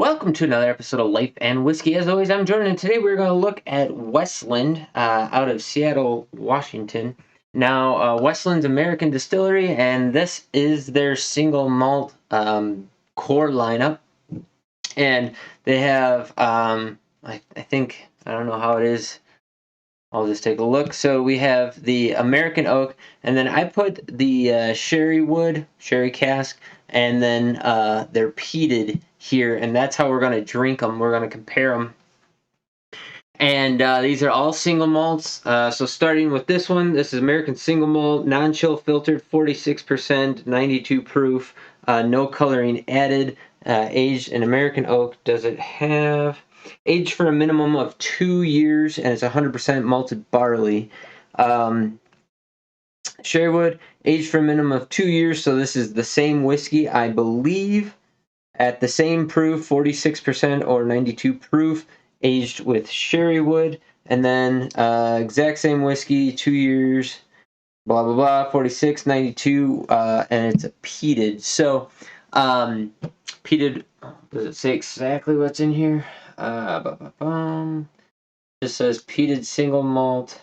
Welcome to another episode of Life and Whiskey. As always, I'm Jordan, and today we're going to look at Westland out of Seattle, Washington. Now, Westland's American distillery, and this is their single malt core lineup. And they have, I think, I don't know how it is. I'll just take a look. So we have the American oak, and then I put the sherry wood, sherry cask, and then they're peated here, and that's how we're going to drink them. We're going to compare them. And these are all single malts. So starting with this one, this is American single malt, non-chill filtered, 46%, 92 proof, no coloring added, aged in American oak. Does it have aged for a minimum of 2 years, and it's 100% malted barley. Sherrywood, aged for a minimum of 2 years, so this is the same whiskey, I believe, at the same proof, 46% or 92 proof, aged with sherrywood, and then exact same whiskey, 2 years, blah, blah, blah, 46, 92, and it's a peated. So, peated, does it say exactly what's in here? Just says peated single malt.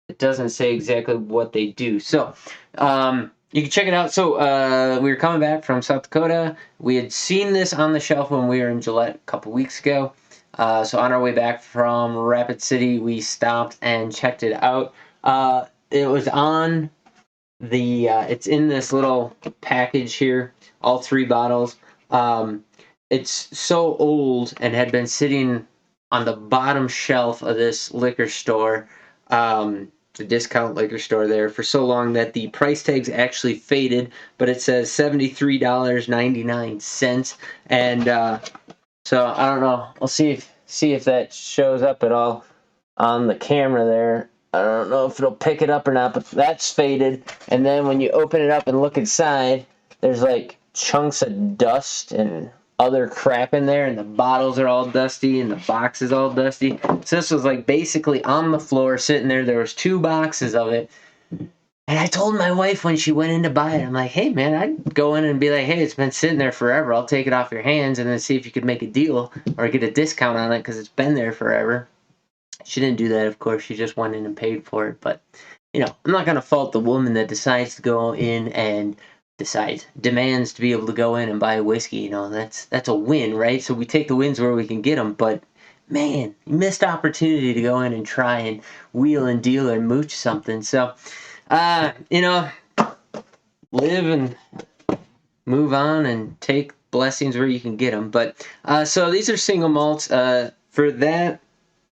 It doesn't say exactly what they do. So, you can check it out. So, we were coming back from South Dakota. We had seen this on the shelf when we were in Gillette a couple weeks ago. So, on our way back from Rapid City, we stopped and checked it out. It was on the, it's in this little package here, all 3 bottles. It's so old and had been sitting on the bottom shelf of this liquor store, the discount liquor store there, for so long that the price tag's actually faded, but it says $73.99. And so I don't know. We'll see if that shows up at all on the camera there. I don't know if it'll pick it up or not, but that's faded. And then when you open it up and look inside, there's like chunks of dust and other crap in there, and the bottles are all dusty and the box is all dusty. So this was like basically on the floor sitting there. There was 2 boxes of it. And I told my wife when she went in to buy it, I'm like, hey man, I'd go in and be like, hey, it's been sitting there forever. I'll take it off your hands and then see if you could make a deal or get a discount on it because it's been there forever. She didn't do that, of course. She just went in and paid for it. But, I'm not going to fault the woman that decides to go in and demands to be able to go in and buy a whiskey. That's a win, right? So we take the wins where we can get them. But, man, you missed opportunity to go in and try and wheel and deal or mooch something. So, live and move on and take blessings where you can get them. But, so these are single malts. For that,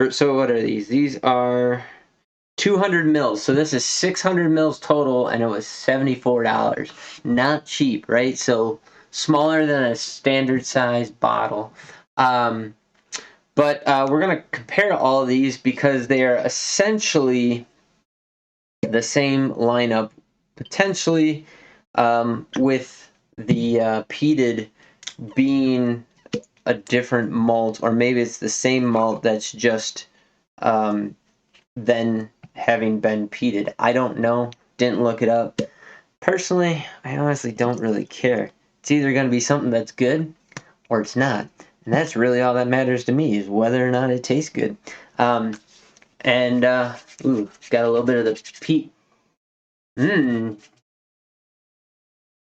so what are these? These are 200 mils. So this is 600 mils total, and it was $74. Not cheap, right? So smaller than a standard size bottle. But we're going to compare all of these because they are essentially the same lineup, potentially, with the peated being a different malt, or maybe it's the same malt that's just then having been peated. I don't know. Didn't look it up. Personally, I honestly don't really care. It's either going to be something that's good or it's not. And that's really all that matters to me, is whether or not it tastes good. Got a little bit of the peat.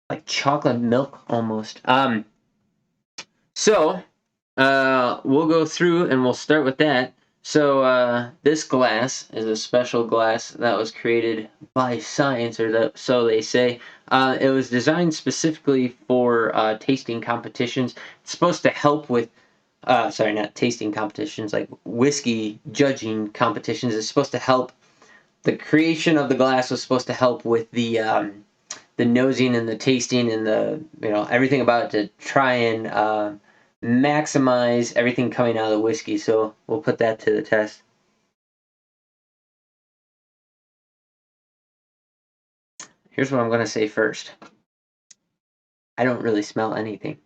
Like chocolate milk almost. So we'll go through and we'll start with that. So this glass is a special glass that was created by science, or so they say. It was designed specifically for tasting competitions. It's supposed to help with, not tasting competitions, like whiskey judging competitions. It's supposed to help. The creation of the glass was supposed to help with the nosing and the tasting and the everything about it, to try and maximize everything coming out of the whiskey. So we'll put that to the test. Here's what I'm going to say first. I don't really smell anything.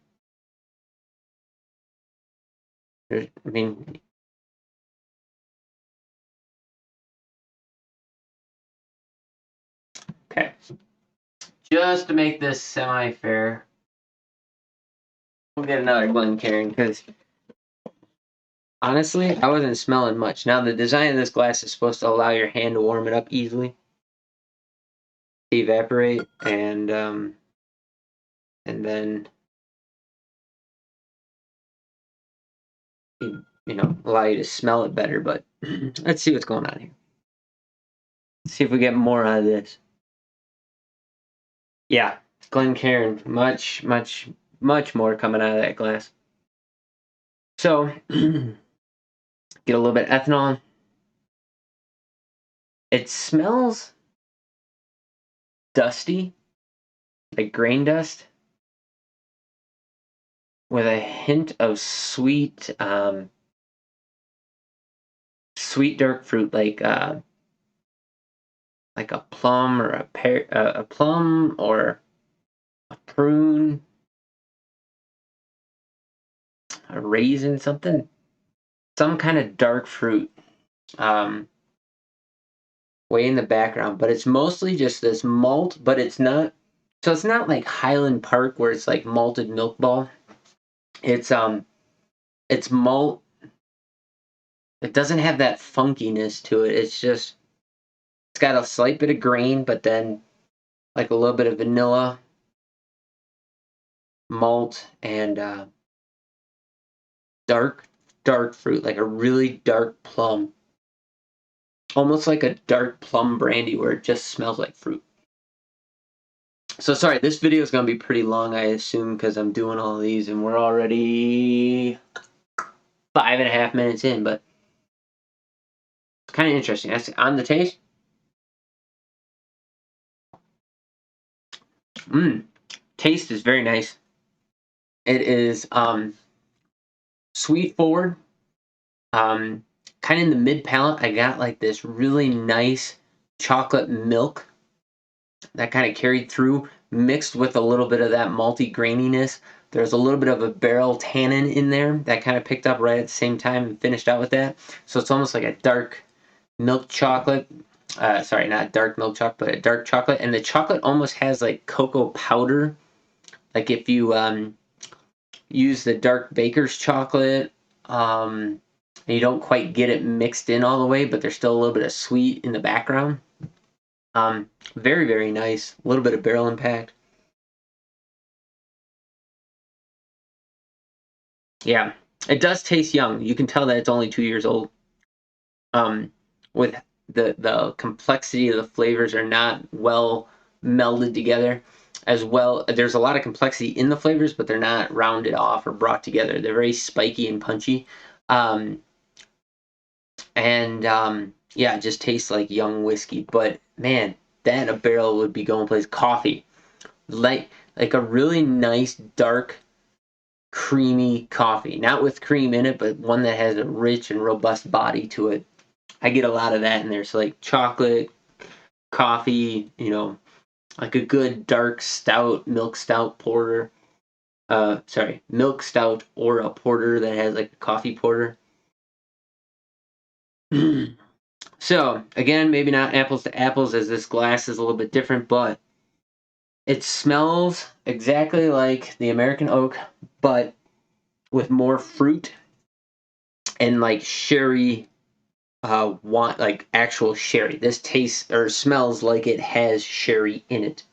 Okay. Just to make this semi-fair, We'll get another Glencairn because honestly, I wasn't smelling much. Now the design of this glass is supposed to allow your hand to warm it up easily, evaporate, and then allow you to smell it better. But let's see what's going on here. Let's see if we get more out of this. Yeah, Glencairn, much more coming out of that glass. So get a little bit of ethanol. It smells dusty, like grain dust, with a hint of sweet, sweet dark fruit, like a plum or a pear, a plum or a prune, a raisin, something, some kind of dark fruit, way in the background. But it's mostly just this malt, but it's not. So it's not like Highland Park where it's like malted milk ball. It's malt. It doesn't have that funkiness to it. It's got a slight bit of grain, but then like a little bit of vanilla, malt, and dark fruit, like a really dark plum. Almost like a dark plum brandy where it just smells like fruit. So sorry, this video is going to be pretty long, I assume, because I'm doing all these and we're already 5.5 minutes in, but it's kind of interesting. That's on the taste. Taste is very nice. It is sweet forward, kind of in the mid palate. I got like this really nice chocolate milk that kind of carried through, mixed with a little bit of that malty graininess. There's a little bit of a barrel tannin in there that kind of picked up right at the same time and finished out with that. So it's almost like a dark milk chocolate. Sorry, not dark milk chocolate, but a dark chocolate. And the chocolate almost has like cocoa powder. Like if you use the dark baker's chocolate, and you don't quite get it mixed in all the way, but there's still a little bit of sweet in the background. Very, very nice. A little bit of barrel impact. Yeah, it does taste young. You can tell that it's only 2 years old. With the complexity of the flavors are not well melded together as well. There's a lot of complexity in the flavors, but they're not rounded off or brought together. They're very spiky and punchy. Yeah, it just tastes like young whiskey. But man, that a barrel would be going place. Coffee, like a really nice dark creamy coffee, not with cream in it, but one that has a rich and robust body to it. I get a lot of that in there. So like chocolate, coffee, like a good dark stout, milk stout porter. Milk stout or a porter that has like a coffee porter. So again, maybe not apples to apples as this glass is a little bit different, but it smells exactly like the American oak, but with more fruit and like sherry, want like actual sherry. This tastes or smells like it has sherry in it.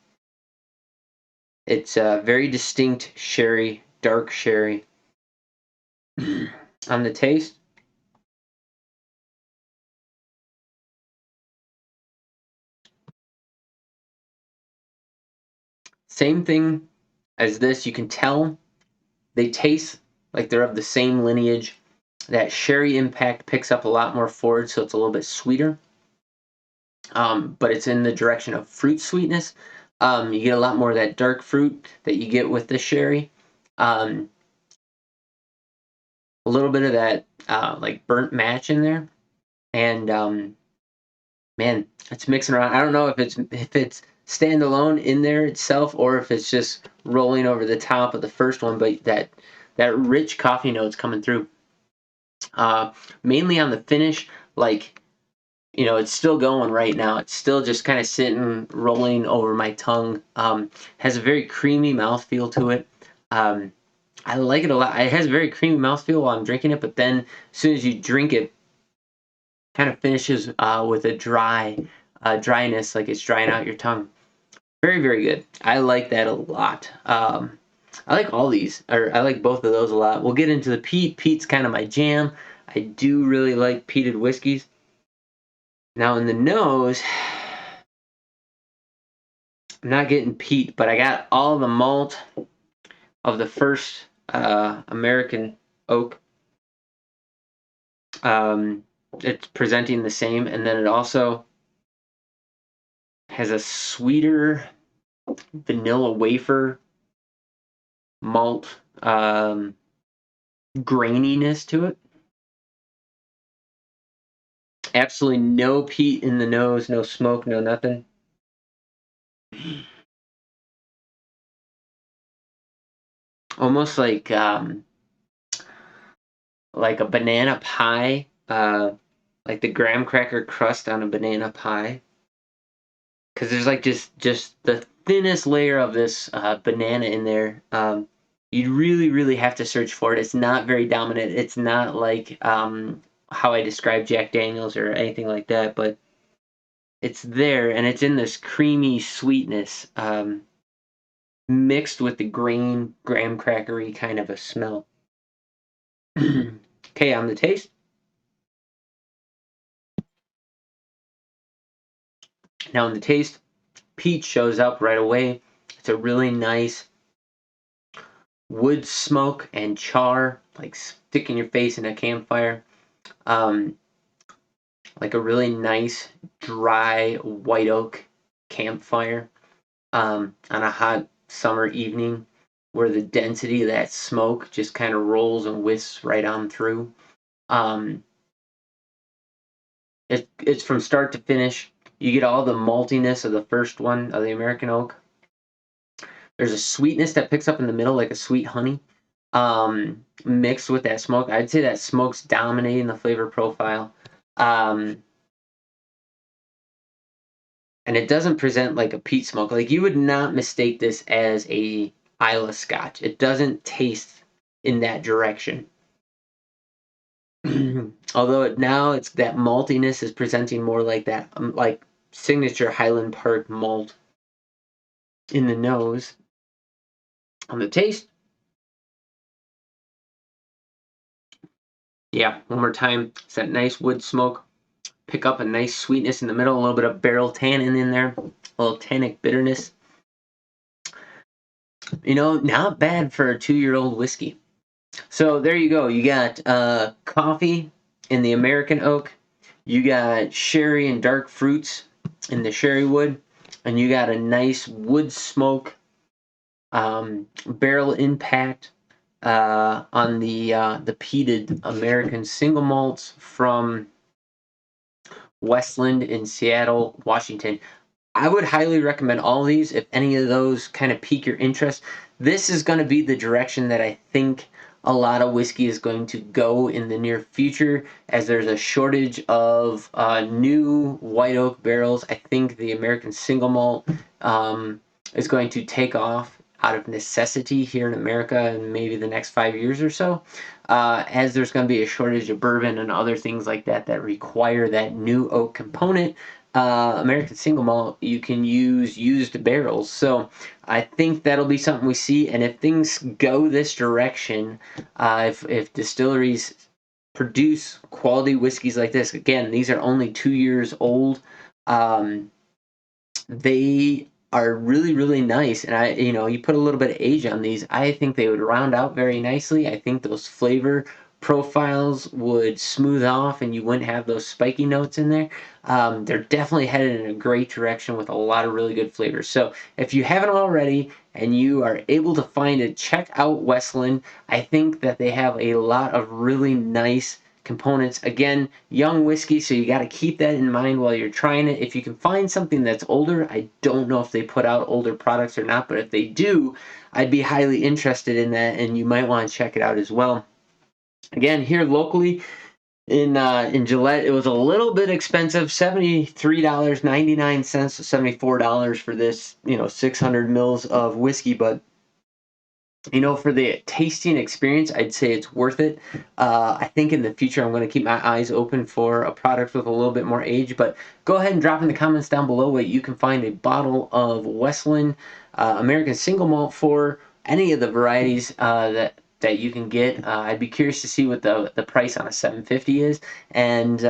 It's a very distinct sherry, dark sherry. On the taste, same thing as this. You can tell they taste like they're of the same lineage. That sherry impact picks up a lot more forward, so it's a little bit sweeter. But it's in the direction of fruit sweetness. You get a lot more of that dark fruit that you get with the sherry. A little bit of that like burnt match in there, and man, it's mixing around. I don't know if it's standalone in there itself or if it's just rolling over the top of the first one, but that rich coffee notes coming through. Mainly on the finish, like it's still going right now. It's still just kind of sitting, rolling over my tongue. Has a very creamy mouthfeel to it. I like it a lot. It has a very creamy mouthfeel while I'm drinking it, but then as soon as you drink it, kind of finishes with a dryness, like it's drying out your tongue. Very, very good. I like that a lot. I like all these, or I like both of those a lot. We'll get into the peat. Peat's kind of my jam. I do really like peated whiskeys. Now in the nose, I'm not getting peat, but I got all the malt of the first American oak. It's presenting the same, and then it also has a sweeter vanilla wafer malt graininess to it. Absolutely no peat in the nose, no smoke, no nothing. Almost like a banana pie, like the graham cracker crust on a banana pie. Because there's like just the thinnest layer of this banana in there. You really, really have to search for it. It's not very dominant. It's not like how I describe Jack Daniels or anything like that, but it's there, and it's in this creamy sweetness mixed with the graham crackery kind of a smell. Okay, on the taste. Now, in the taste, peach shows up right away. It's a really nice wood smoke and char, like sticking your face in a campfire. Um, like a really nice, dry white oak campfire on a hot summer evening where the density of that smoke just kind of rolls and whisks right on through. Um, it's from start to finish. You get all the maltiness of the first one of the American oak. There's a sweetness that picks up in the middle, like a sweet honey, mixed with that smoke. I'd say that smoke's dominating the flavor profile. Um, and it doesn't present like a peat smoke. Like you would not mistake this as a Isla Scotch. It doesn't taste in that direction. Although it's that maltiness is presenting more like that, like signature Highland Park malt in the nose. On the taste, yeah, one more time. It's that nice wood smoke. Pick up a nice sweetness in the middle, a little bit of barrel tannin in there, a little tannic bitterness. Not bad for a 2-year-old whiskey. So there you go. You got coffee in the American oak. You got sherry and dark fruits in the sherry wood, and you got a nice wood smoke barrel impact on the peated American single malts from Westland in Seattle, Washington. I would highly recommend all of these if any of those kind of pique your interest. This is going to be the direction that I think a lot of whiskey is going to go in the near future as there's a shortage of new white oak barrels. I think the American single malt is going to take off out of necessity here in America in maybe the next 5 years or so, as there's going to be a shortage of bourbon and other things like that that require that new oak component. American single malt, you can use used barrels. So I think that'll be something we see. And if things go this direction, if distilleries produce quality whiskeys like this, again, these are only 2 years old. They are really, really nice. And you put a little bit of age on these, I think they would round out very nicely. I think those flavor profiles would smooth off and you wouldn't have those spiky notes in there. They're definitely headed in a great direction with a lot of really good flavors. So if you haven't already and you are able to find it, check out Westland. I think that they have a lot of really nice components. Again, young whiskey, so you got to keep that in mind while you're trying it. If you can find something that's older, I don't know if they put out older products or not, but if they do, I'd be highly interested in that, and you might want to check it out as well. Again, here locally in Gillette, it was a little bit expensive, $73.99 to $74 for this 600 mils of whiskey, but you know, for the tasting experience, I'd say it's worth it. I think in the future, I'm going to keep my eyes open for a product with a little bit more age. But go ahead and drop in the comments down below what you can find a bottle of Westland American Single Malt for, any of the varieties that you can get. I'd be curious to see what the price on a 750 is. And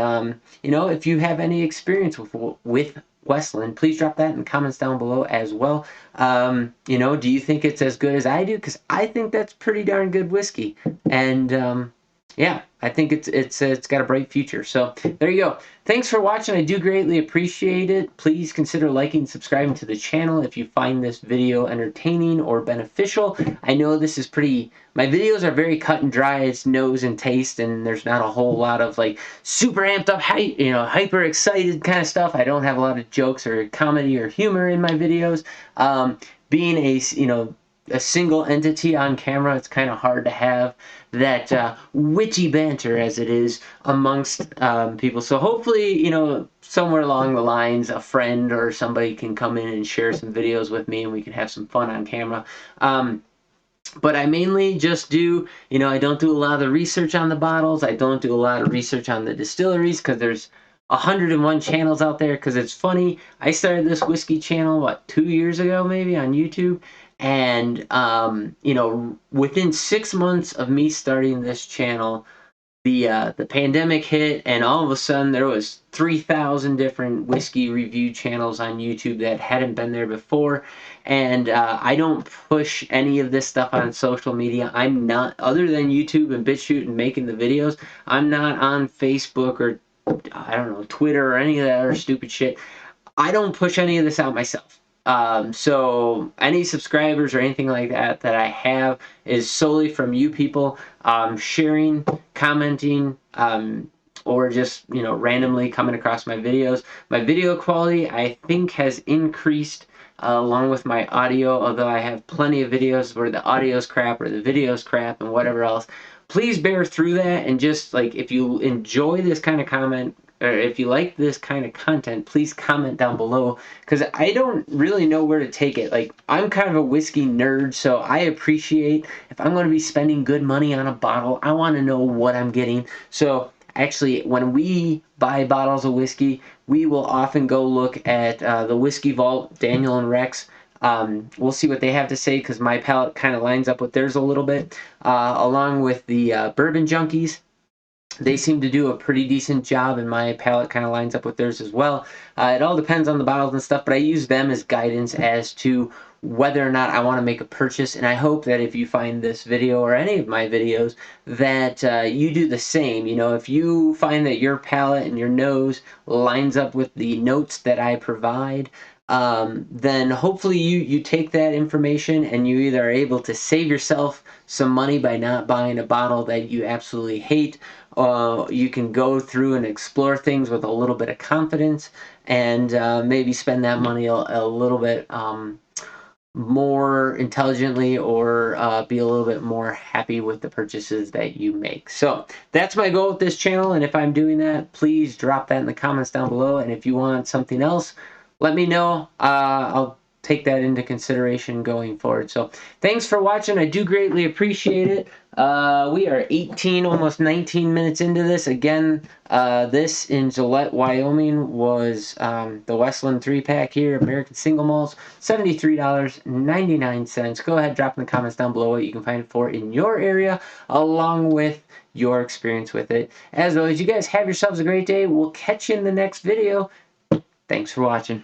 you know, if you have any experience with Westland, please drop that in the comments down below as well. You know, do you think it's as good as I do? Because I think that's pretty darn good whiskey. And yeah, I think it's got a bright future. So there you go. Thanks for watching. I do greatly appreciate it. Please consider liking and subscribing to the channel if you find this video entertaining or beneficial. I know this is my videos are very cut and dry. It's nose and taste, and there's not a whole lot of like super amped up, hyper excited kind of stuff. I don't have a lot of jokes or comedy or humor in my videos. Being a single entity on camera, it's kind of hard to have that witty banter as it is amongst people. So hopefully, you know, somewhere along the lines, a friend or somebody can come in and share some videos with me and we can have some fun on camera. But I mainly just do, you know, I don't do a lot of the research on the bottles. I don't do a lot of research on the distilleries because there's 101 channels out there. Because it's funny, I started this whiskey channel, what, 2 years ago maybe on YouTube? And, you know, within 6 months of me starting this channel, the pandemic hit, and all of a sudden there was 3,000 different whiskey review channels on YouTube that hadn't been there before. And I don't push any of this stuff on social media. I'm not, other than YouTube and BitchUte and making the videos, I'm not on Facebook or I don't know, Twitter or any of that other stupid shit. I don't push any of this out myself. So any subscribers or anything like that I have is solely from you people sharing, commenting, or just, you know, randomly coming across my videos. My video quality, I think, has increased along with my audio, although I have plenty of videos where the audio's crap or the video's crap and whatever else. Please bear through that, and just like, if you enjoy this kind of comment, or if you like this kind of content, please comment down below, because I don't really know where to take it. Like, I'm kind of a whiskey nerd, so I appreciate, if I'm going to be spending good money on a bottle, I want to know what I'm getting. So actually, when we buy bottles of whiskey, we will often go look at the Whiskey Vault, Daniel and Rex. We'll see what they have to say, because my palate kind of lines up with theirs a little bit, along with the Bourbon Junkies. They seem to do a pretty decent job, and my palate kind of lines up with theirs as well. It all depends on the bottles and stuff, but I use them as guidance as to whether or not I want to make a purchase. And I hope that if you find this video or any of my videos, that you do the same. You know, if you find that your palate and your nose lines up with the notes that I provide, then hopefully you take that information and you either are able to save yourself some money by not buying a bottle that you absolutely hate. You can go through and explore things with a little bit of confidence, and maybe spend that money a little bit more intelligently, or be a little bit more happy with the purchases that you make. So that's my goal with this channel, and if I'm doing that, please drop that in the comments down below. And if you want something else, let me know. I'll take that into consideration going forward. So thanks for watching. I do greatly appreciate it. We are 18, almost 19 minutes into this. Again, this in Gillette, Wyoming was the Westland 3-pack here, American Single Malts, $73.99. Go ahead, drop in the comments down below what you can find it for in your area, along with your experience with it. As always, you guys have yourselves a great day. We'll catch you in the next video. Thanks for watching.